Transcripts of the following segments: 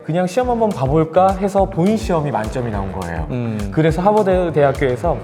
그냥 시험 한번 봐볼까 해서 본 시험이 만점이 나온 거예요. 그래서 하버드 대학교에서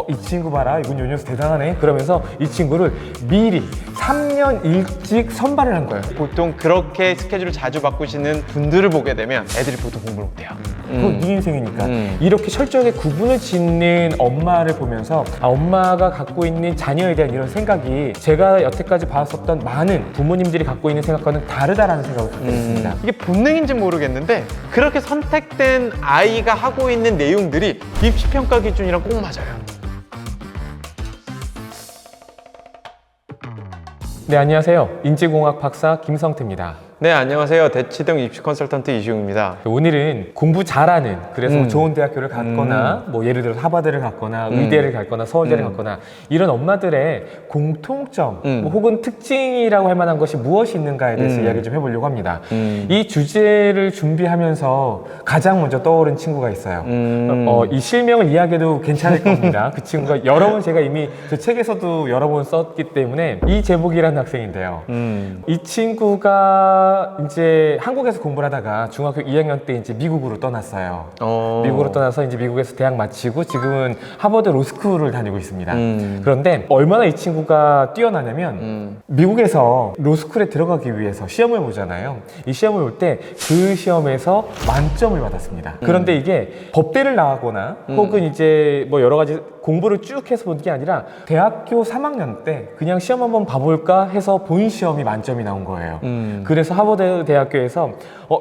이 친구 봐라, 이분 요 녀석 대단하네, 그러면서 이 친구를 미리 3년 일찍 선발을 한 거예요. 보통 그렇게 스케줄을 자주 바꾸시는 분들을 보게 되면 애들이 보통 공부를 못해요. 그건 네 인생이니까. 이렇게 철저하게 구분을 짓는 엄마를 보면서 엄마가 갖고 있는 자녀에 대한 이런 생각이 제가 여태까지 봤었던 많은 부모님들이 갖고 있는 생각과는 다르다라는 생각을 갖게 됐습니다. 이게 본능인지 모르겠는데 그렇게 선택된 아이가 하고 있는 내용들이 입시평가 기준이랑 꼭 맞아요. 네, 안녕하세요. 인지공학 박사 김성태입니다. 네, 안녕하세요. 대치동 입시 컨설턴트 이시웅입니다. 오늘은 공부 잘하는, 그래서 뭐 좋은 대학교를 갔거나 뭐 예를 들어서 하버드를 갔거나 의대를 갔거나 서울대를 갔거나 이런 엄마들의 공통점 뭐 혹은 특징이라고 할 만한 것이 무엇이 있는가에 대해서 이야기 좀 해보려고 합니다. 이 주제를 준비하면서 가장 먼저 떠오른 친구가 있어요. 이 실명을 이야기해도 괜찮을 겁니다. 그 친구가 여러 번 제가 이미 제 책에서도 여러 번 썼기 때문에 이재복이라는 학생인데요. 이 친구가 이제 한국에서 공부를 하다가 중학교 2학년 때 이제 미국으로 떠났어요. 미국으로 떠나서 이제 미국에서 대학 마치고 지금은 하버드 로스쿨을 다니고 있습니다. 그런데 얼마나 이 친구가 뛰어나냐면 미국에서 로스쿨에 들어가기 위해서 시험을 보잖아요. 이 시험을 볼 때 그 시험에서 만점을 받았습니다. 그런데 이게 법대를 나가거나 혹은 이제 뭐 여러 가지 공부를 쭉 해서 본 게 아니라 대학교 3학년 때 그냥 시험 한번 봐볼까 해서 본 시험이 만점이 나온 거예요. 그래서 하버드 대학교에서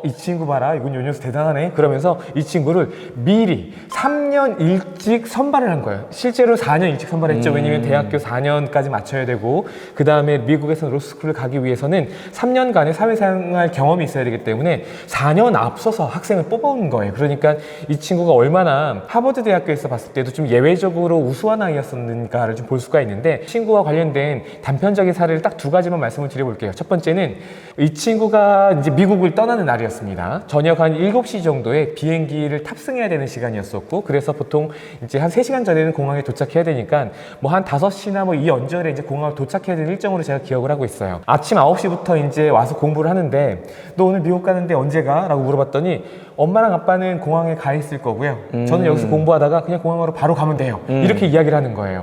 이 친구 봐라, 이분 요 녀석 대단하네, 그러면서 이 친구를 미리 3년 일찍 선발을 한 거예요. 실제로 4년 일찍 선발했죠. 왜냐면 대학교 4년까지 마쳐야 되고 그 다음에 미국에서 로스쿨을 가기 위해서는 3년간의 사회생활 경험이 있어야 되기 때문에 4년 앞서서 학생을 뽑아온 거예요. 그러니까 이 친구가 얼마나 하버드 대학교에서 봤을 때도 좀 예외적으로 우수한 아이였었는가를 좀 볼 수가 있는데, 친구와 관련된 단편적인 사례를 딱 두 가지만 말씀을 드려볼게요. 첫 번째는 이 친구가 이제 미국을 떠나는 날이었습니다. 저녁 한 7시 정도에 비행기를 탑승해야 되는 시간이었었고, 그래서 보통 이제 한 3시간 전에는 공항에 도착해야 되니까 뭐 한 5시나 뭐 이 언저리에 이제 공항을 도착해야 되는 일정으로 제가 기억을 하고 있어요. 아침 9시부터 이제 와서 공부를 하는데 너 오늘 미국 가는데 언제 가? 라고 물어봤더니 엄마랑 아빠는 공항에 가 있을 거고요. 저는 여기서 공부하다가 그냥 공항으로 바로 가면 돼요. 이렇게 이야기를 하는 거예요.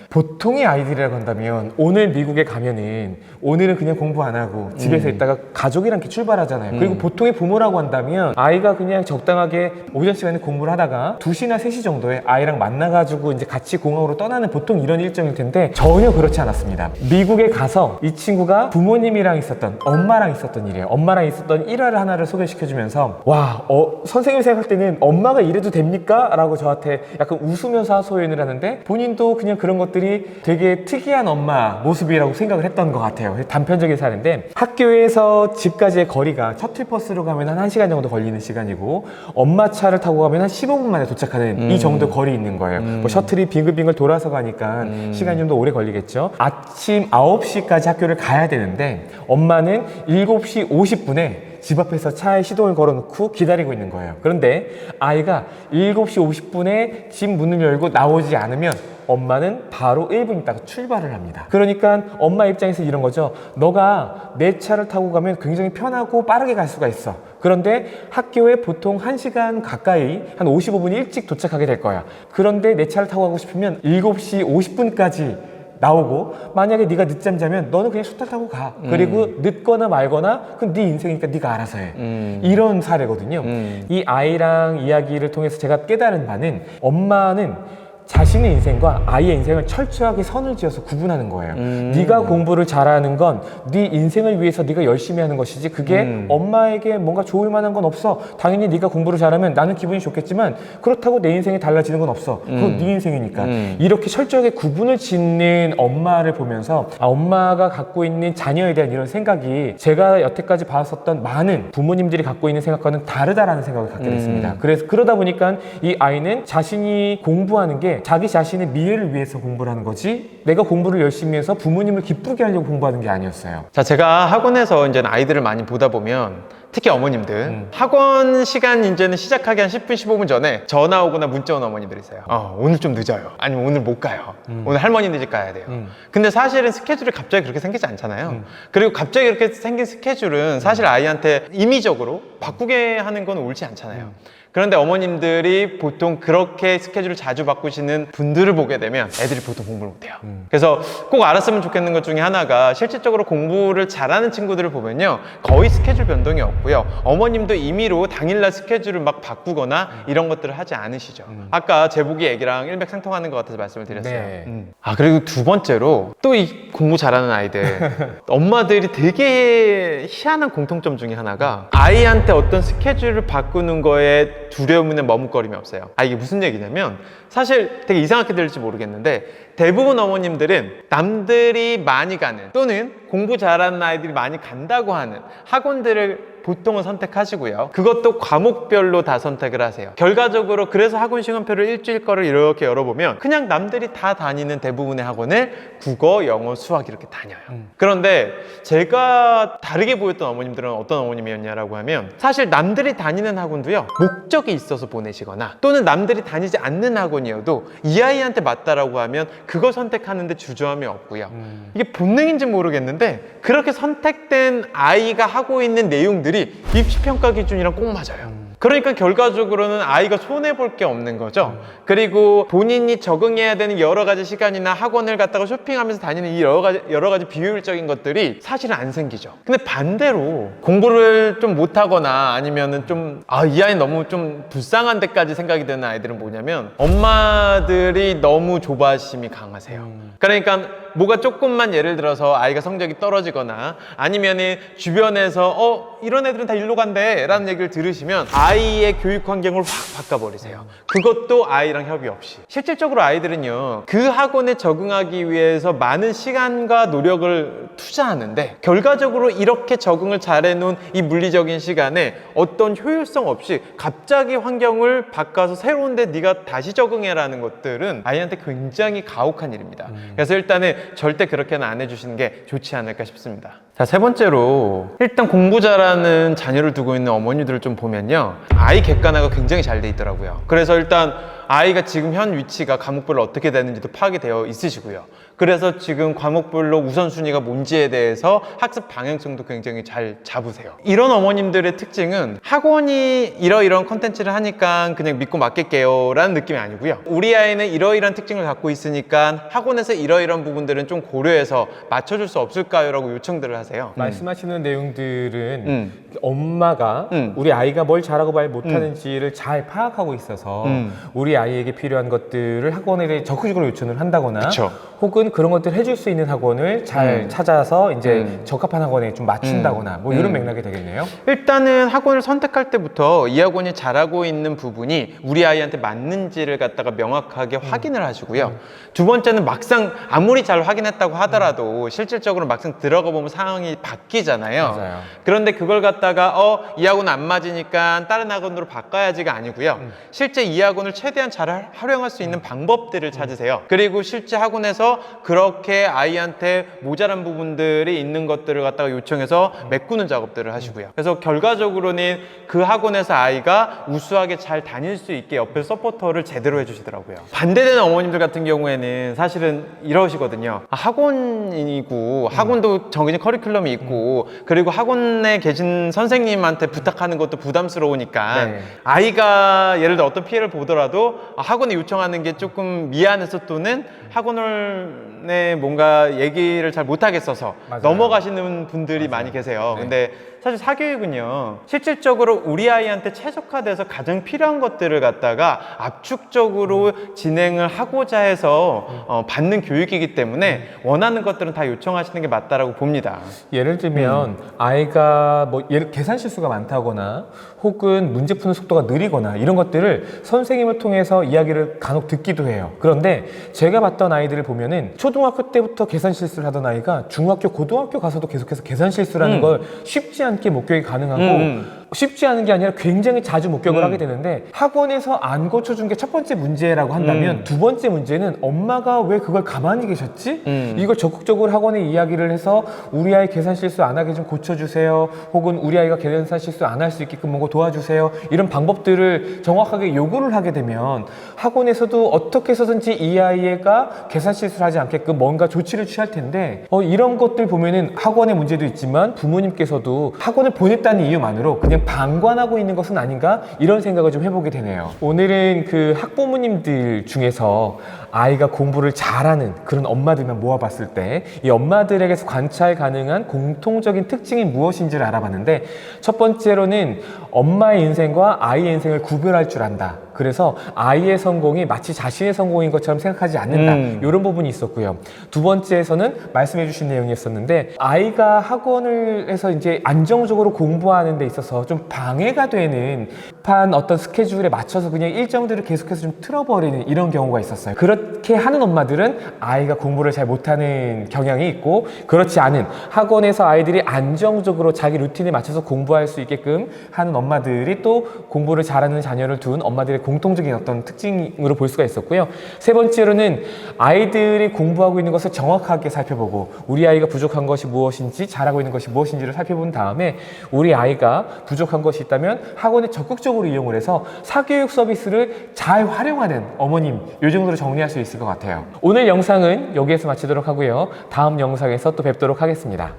보통의 아이들이라고 한다면 오늘 미국에 가면은 오늘은 그냥 공부 안 하고 집에서 있다가 가족이랑 이렇게 출발하잖아요. 그리고 보통의 부모라고 한다면 아이가 그냥 적당하게 오전 시간에 공부를 하다가 2시나 3시 정도에 아이랑 만나가지고 이제 같이 공항으로 떠나는 보통 이런 일정일 텐데 전혀 그렇지 않았습니다. 미국에 가서 이 친구가 부모님이랑 있었던, 엄마랑 있었던 일이에요. 엄마랑 있었던 일화를 하나를 소개시켜주면서 와, 선생님이 생각할 때는 엄마가 이래도 됩니까? 라고 저한테 약간 웃으면서 하소연을 하는데 본인도 그냥 그런 것들이 되게 특이한 엄마 모습이라고 생각을 했던 것 같아요. 단편적인 사례인데 학교에서 집까지의 거리가 셔틀버스로 가면 한 1시간 정도 걸리는 시간이고 엄마 차를 타고 가면 한 15분 만에 도착하는 이 정도 거리 있는 거예요. 뭐 셔틀이 빙글빙글 돌아서 가니까 시간이 좀 더 오래 걸리겠죠. 아침 9시까지 학교를 가야 되는데 엄마는 7시 50분에 집 앞에서 차에 시동을 걸어놓고 기다리고 있는 거예요. 그런데 아이가 7시 50분에 집 문을 열고 나오지 않으면 엄마는 바로 1분 있다가 출발을 합니다. 그러니까 엄마 입장에서 이런 거죠. 너가 내 차를 타고 가면 굉장히 편하고 빠르게 갈 수가 있어. 그런데 학교에 보통 1시간 가까이 한 55분 일찍 도착하게 될 거야. 그런데 내 차를 타고 가고 싶으면 7시 50분까지 나오고 만약에 네가 늦잠 자면 너는 그냥 셔틀 타고 가. 그리고 늦거나 말거나 그건 네 인생이니까 네가 알아서 해. 이런 사례거든요. 이 아이랑 이야기를 통해서 제가 깨달은 바는 엄마는 자신의 인생과 아이의 인생을 철저하게 선을 지어서 구분하는 거예요. 네가 공부를 잘하는 건 네 인생을 위해서 네가 열심히 하는 것이지 그게 엄마에게 뭔가 좋을 만한 건 없어. 당연히 네가 공부를 잘하면 나는 기분이 좋겠지만 그렇다고 내 인생이 달라지는 건 없어. 그건 네 인생이니까. 이렇게 철저하게 구분을 짓는 엄마를 보면서 엄마가 갖고 있는 자녀에 대한 이런 생각이 제가 여태까지 봤었던 많은 부모님들이 갖고 있는 생각과는 다르다라는 생각을 갖게 됐습니다. 그래서 그러다 보니까 이 아이는 자신이 공부하는 게 자기 자신의 미래를 위해서 공부를 하는 거지 내가 공부를 열심히 해서 부모님을 기쁘게 하려고 공부하는 게 아니었어요. 자, 제가 학원에서 이제 아이들을 많이 보다 보면 특히 어머님들 학원 시간 이제는 시작하기 한 10분 15분 전에 전화 오거나 문자 오는 어머님들이세요. 오늘 좀 늦어요. 아니면 오늘 못 가요. 오늘 할머니네 집 가야 돼요. 근데 사실은 스케줄이 갑자기 그렇게 생기지 않잖아요. 그리고 갑자기 그렇게 생긴 스케줄은 사실 아이한테 임의적으로 바꾸게 하는 건 옳지 않잖아요. 그런데 어머님들이 보통 그렇게 스케줄을 자주 바꾸시는 분들을 보게 되면 애들이 보통 공부를 못해요. 그래서 꼭 알았으면 좋겠는 것 중에 하나가 실질적으로 공부를 잘하는 친구들을 보면요, 거의 스케줄 변동이 없고요, 어머님도 임의로 당일날 스케줄을 막 바꾸거나 이런 것들을 하지 않으시죠. 아까 제복이 애기랑 일맥상통하는 것 같아서 말씀을 드렸어요. 네. 그리고 두 번째로 또 이 공부 잘하는 아이들 엄마들이 되게 희한한 공통점 중에 하나가 아이한테 어떤 스케줄을 바꾸는 거에 두려움이나 머뭇거림이 없어요. 이게 무슨 얘기냐면, 사실 되게 이상하게 들릴지 모르겠는데 대부분 어머님들은 남들이 많이 가는 또는 공부 잘하는 아이들이 많이 간다고 하는 학원들을 보통은 선택하시고요, 그것도 과목별로 다 선택을 하세요. 결과적으로 그래서 학원 시간표를 일주일 거를 이렇게 열어보면 그냥 남들이 다 다니는 대부분의 학원을 국어, 영어, 수학 이렇게 다녀요. 그런데 제가 다르게 보였던 어머님들은 어떤 어머님이었냐라고 하면, 사실 남들이 다니는 학원도요, 목적이 있어서 보내시거나 또는 남들이 다니지 않는 학원이어도 이 아이한테 맞다라고 하면 그걸 선택하는데 주저함이 없고요. 이게 본능인지 모르겠는데 그렇게 선택된 아이가 하고 있는 내용들이 입시평가 기준이랑 꼭 맞아요. 그러니까 결과적으로는 아이가 손해볼 게 없는 거죠. 그리고 본인이 적응해야 되는 여러 가지 시간이나 학원을 갔다가 쇼핑하면서 다니는 이 여러 가지 비효율적인 것들이 사실은 안 생기죠. 근데 반대로 공부를 좀 못하거나 아니면은 좀 이 아이 너무 좀 불쌍한 데까지 생각이 되는 아이들은 뭐냐면, 엄마들이 너무 조바심이 강하세요. 그러니까 뭐가 조금만, 예를 들어서 아이가 성적이 떨어지거나 아니면은 주변에서 이런 애들은 다 일로 간대 라는 얘기를 들으시면 아이의 교육 환경을 확 바꿔버리세요. 그것도 아이랑 협의 없이. 실질적으로 아이들은요, 그 학원에 적응하기 위해서 많은 시간과 노력을 투자하는데 결과적으로 이렇게 적응을 잘해놓은 이 물리적인 시간에 어떤 효율성 없이 갑자기 환경을 바꿔서 새로운 데 네가 다시 적응해라는 것들은 아이한테 굉장히 가혹한 일입니다. 그래서 일단은 절대 그렇게는 안 해주시는 게 좋지 않을까 싶습니다. 자, 세 번째로, 일단 공부 잘하는 자녀를 두고 있는 어머니들을 좀 보면요, 아이 객관화가 굉장히 잘 돼 있더라고요. 그래서 일단 아이가 지금 현 위치가 과목별로 어떻게 되는지도 파악이 되어 있으시고요. 그래서 지금 과목별로 우선순위가 뭔지에 대해서 학습 방향성도 굉장히 잘 잡으세요. 이런 어머님들의 특징은 학원이 이러이러한 컨텐츠를 하니까 그냥 믿고 맡길게요 라는 느낌이 아니고요, 우리 아이는 이러이러한 특징을 갖고 있으니까 학원에서 이러이러한 부분들은 좀 고려해서 맞춰줄 수 없을까요? 라고 요청들을 하세요. 말씀하시는 내용들은 엄마가 우리 아이가 뭘 잘하고 뭘 못하는지를 잘 파악하고 있어서 우리 아이에게 필요한 것들을 학원에 적극적으로 요청을 한다거나, 그쵸. 혹은 그런 것들을 해줄 수 있는 학원을 잘 찾아서 이제 적합한 학원에 좀 맞춘다거나 뭐 이런 맥락이 되겠네요. 일단은 학원을 선택할 때부터 이 학원이 잘하고 있는 부분이 우리 아이한테 맞는지를 갖다가 명확하게 확인을 하시고요. 두 번째는 막상 아무리 잘 확인했다고 하더라도 실질적으로 막상 들어가 보면 상황이 바뀌잖아요. 맞아요. 그런데 그걸 갖다가 이 학원 안 맞으니까 다른 학원으로 바꿔야지가 아니고요. 실제 이 학원을 최대한 잘 활용할 수 있는 방법들을 찾으세요. 그리고 실제 학원에서 그렇게 아이한테 모자란 부분들이 있는 것들을 갖다가 요청해서 메꾸는 작업들을 하시고요. 그래서 결과적으로는 그 학원에서 아이가 우수하게 잘 다닐 수 있게 옆에 서포터를 제대로 해주시더라고요. 반대되는 어머님들 같은 경우에는 사실은 이러시거든요. 학원이고 학원도 정해진 커리큘럼이 있고 그리고 학원에 계신 선생님한테 부탁하는 것도 부담스러우니까 아이가 예를 들어 어떤 피해를 보더라도 학원에 요청하는 게 조금 미안해서 또는 학원에 뭔가 얘기를 잘 못하겠어서 넘어가시는 분들이 많이 계세요. 근데 사실 사교육은요, 실질적으로 우리 아이한테 최적화돼서 가장 필요한 것들을 갖다가 압축적으로 진행을 하고자 해서 받는 교육이기 때문에 원하는 것들은 다 요청하시는 게 맞다라고 봅니다. 예를 들면 아이가 뭐 계산 실수가 많다거나 혹은 문제 푸는 속도가 느리거나 이런 것들을 선생님을 통해서 이야기를 간혹 듣기도 해요. 그런데 제가 봤던 아이들을 보면은 초등학교 때부터 계산 실수를 하던 아이가 중학교, 고등학교 가서도 계속해서 계산 실수라는 걸 쉽지 않게 목격이 가능하고 쉽지 않은 게 아니라 굉장히 자주 목격을 하게 되는데, 학원에서 안 고쳐준 게 첫 번째 문제라고 한다면 두 번째 문제는 엄마가 왜 그걸 가만히 계셨지? 이걸 적극적으로 학원에 이야기를 해서 우리 아이 계산 실수 안 하게 좀 고쳐주세요, 혹은 우리 아이가 계산 실수 안 할 수 있게끔 뭔가 도와주세요, 이런 방법들을 정확하게 요구를 하게 되면 학원에서도 어떻게 해서든지 이 아이가 계산 실수를 하지 않게끔 뭔가 조치를 취할 텐데, 이런 것들 보면은 학원의 문제도 있지만 부모님께서도 학원을 보냈다는 이유만으로 그냥 방관하고 있는 것은 아닌가, 이런 생각을 좀 해보게 되네요. 오늘은 그 학부모님들 중에서 아이가 공부를 잘하는 그런 엄마들만 모아봤을 때 이 엄마들에게서 관찰 가능한 공통적인 특징이 무엇인지를 알아봤는데, 첫 번째로는 엄마의 인생과 아이의 인생을 구별할 줄 안다. 그래서 아이의 성공이 마치 자신의 성공인 것처럼 생각하지 않는다. 이런 부분이 있었고요. 두 번째에서는 말씀해 주신 내용이었었는데, 아이가 학원을 해서 이제 안정적으로 공부하는 데 있어서 좀 방해가 되는 급한 어떤 스케줄에 맞춰서 그냥 일정들을 계속해서 좀 틀어버리는 이런 경우가 있었어요. 그렇게 하는 엄마들은 아이가 공부를 잘 못하는 경향이 있고, 그렇지 않은 학원에서 아이들이 안정적으로 자기 루틴에 맞춰서 공부할 수 있게끔 하는 엄마들이 또 공부를 잘하는 자녀를 둔 엄마들의 공통적인 어떤 특징으로 볼 수가 있었고요. 세 번째로는 아이들이 공부하고 있는 것을 정확하게 살펴보고 우리 아이가 부족한 것이 무엇인지 잘하고 있는 것이 무엇인지를 살펴본 다음에 우리 아이가 부족한 것이 있다면 학원에 적극적으로 이용을 해서 사교육 서비스를 잘 활용하는 어머님, 이 정도로 정리할 수 있을 것 같아요. 오늘 영상은 여기에서 마치도록 하고요. 다음 영상에서 또 뵙도록 하겠습니다.